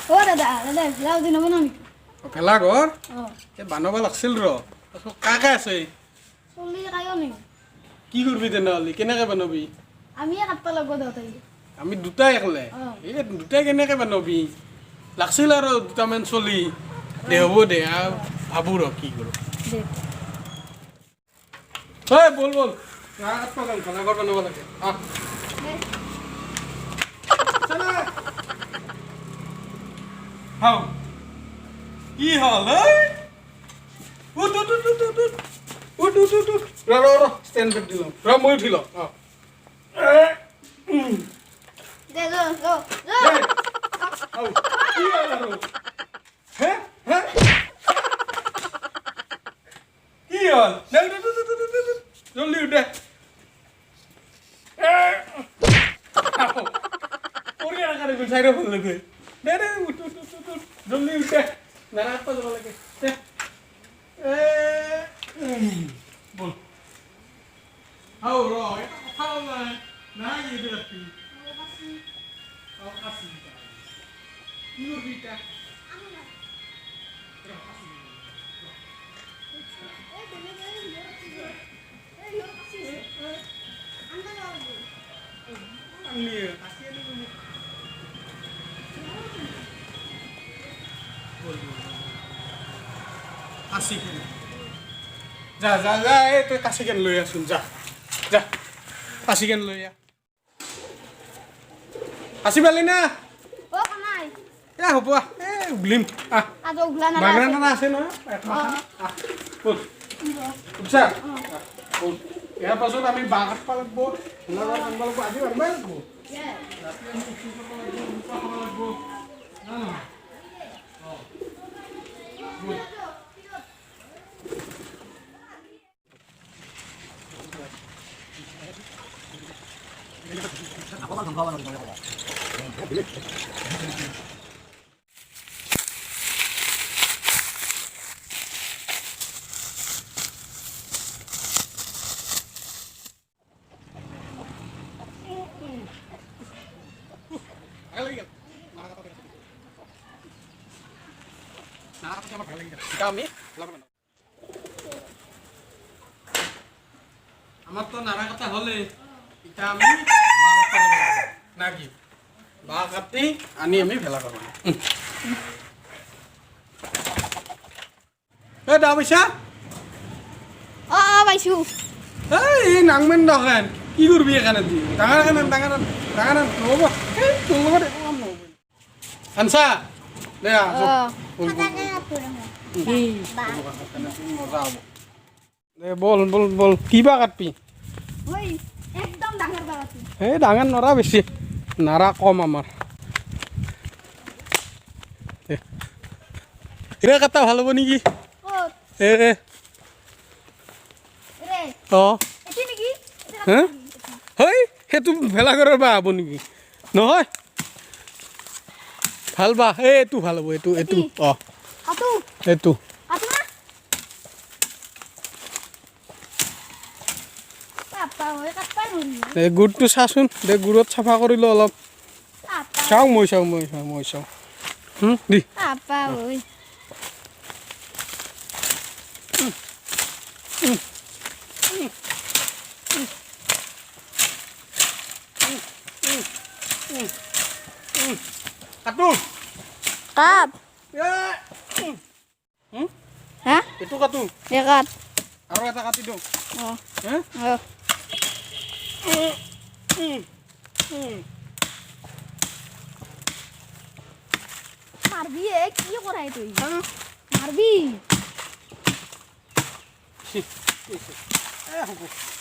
ও দাদা দাদা লাও দিন বনাম ভেলাঘৰ ও এই বানাব লাগছিল কাকে আছে চলি কায়ো নি কি করবি তেনেহ'লে কেনেকে বানাবি আমি কাটবা লাগব দাদাই আমি দুটাই একলে এই দুটাই কেনেকে বানাবি লাগছিল আৰু দুটামান চলি দে হ'ব দে ভাবো কি কৰোঁ দে হয় বল বল ভেলাঘৰ বনাব লাগে হাও কি হ'ল উঠ উঠ উঠ উঠ উঠ উঠ উঠ উঠ উঠ ৰ ষ্টেণ্ড বেক দিলোঁ মই উঠি লওঁ দে যো যো যো কি হ'ল আৰু হে হে কি হ'ল দে জলদি উঠ দে পৰি আকাৰে গৈ চাইড ভাল লাগে দে দে উঠ উঠ উঠ উঠ জলদি উঠ দে নাৰাজ যাব লাগে দে বল হাও ৰ এটা কথা নাই নাই এইটো ৰাতি কি করবি এটা যা যা যা এই তুই কাশি কেন লৈ আসুন যা যা কাশি কেন লৈ আ কাশি পালি না ও কানাই হ'ব উগলিম আজো উগলা না বাগৰা আছে নহয় বল উঠছা বল ইয়াৰ পাছত আমি বাঘ কাটব লাগিব ভেলাঘৰ আনিব লাগিব আজি আনিব লাগিব ৰাতি আমি কুকুৰ কাটব লাগিব মুখা খাব লাগিব আমার তো নাড়া কাটা হলে এটা আমি নাকি বাঁহ কাটি আনি আমি ভেলা করব দা পয়সা ও পাইছো এই নাংমেন দেখেন কি করবি এখানে দি ডাঙার নহব তোর লগত একো কাম নহব আনসা দে মজা হব দে বল বল বল কিবা কাটবি ওই একদম ডাঙর বাবাতি এই ডাঙৰ নৰা বেছি নাৰা কম আমাৰ এৰে কাটা ভাল হ'ব নেকি কত এ ৰে অঁ এটি নেকি হে হয় সেইটো ভেলাঘৰৰ বা হ'ব নেকি নহয় ভাল বা এইটো ভাল হ'ব এইটো এইটো অঁ আতু এইটো আতু না পাপা ওই কাটবা নৰি এই গুড়টো চাচোন দে গুড়ত চাফা কৰিলোঁ অলপ পাপা চাওঁ মই চাওঁ দি পাপা ওই কাটো কাপ হ্যাঁ এইটো কাটো দেখাত আৰু এটা কাটি দিওঁ ও হে ও মাৰবি কি কৰাই তুই মাৰবি হ'ব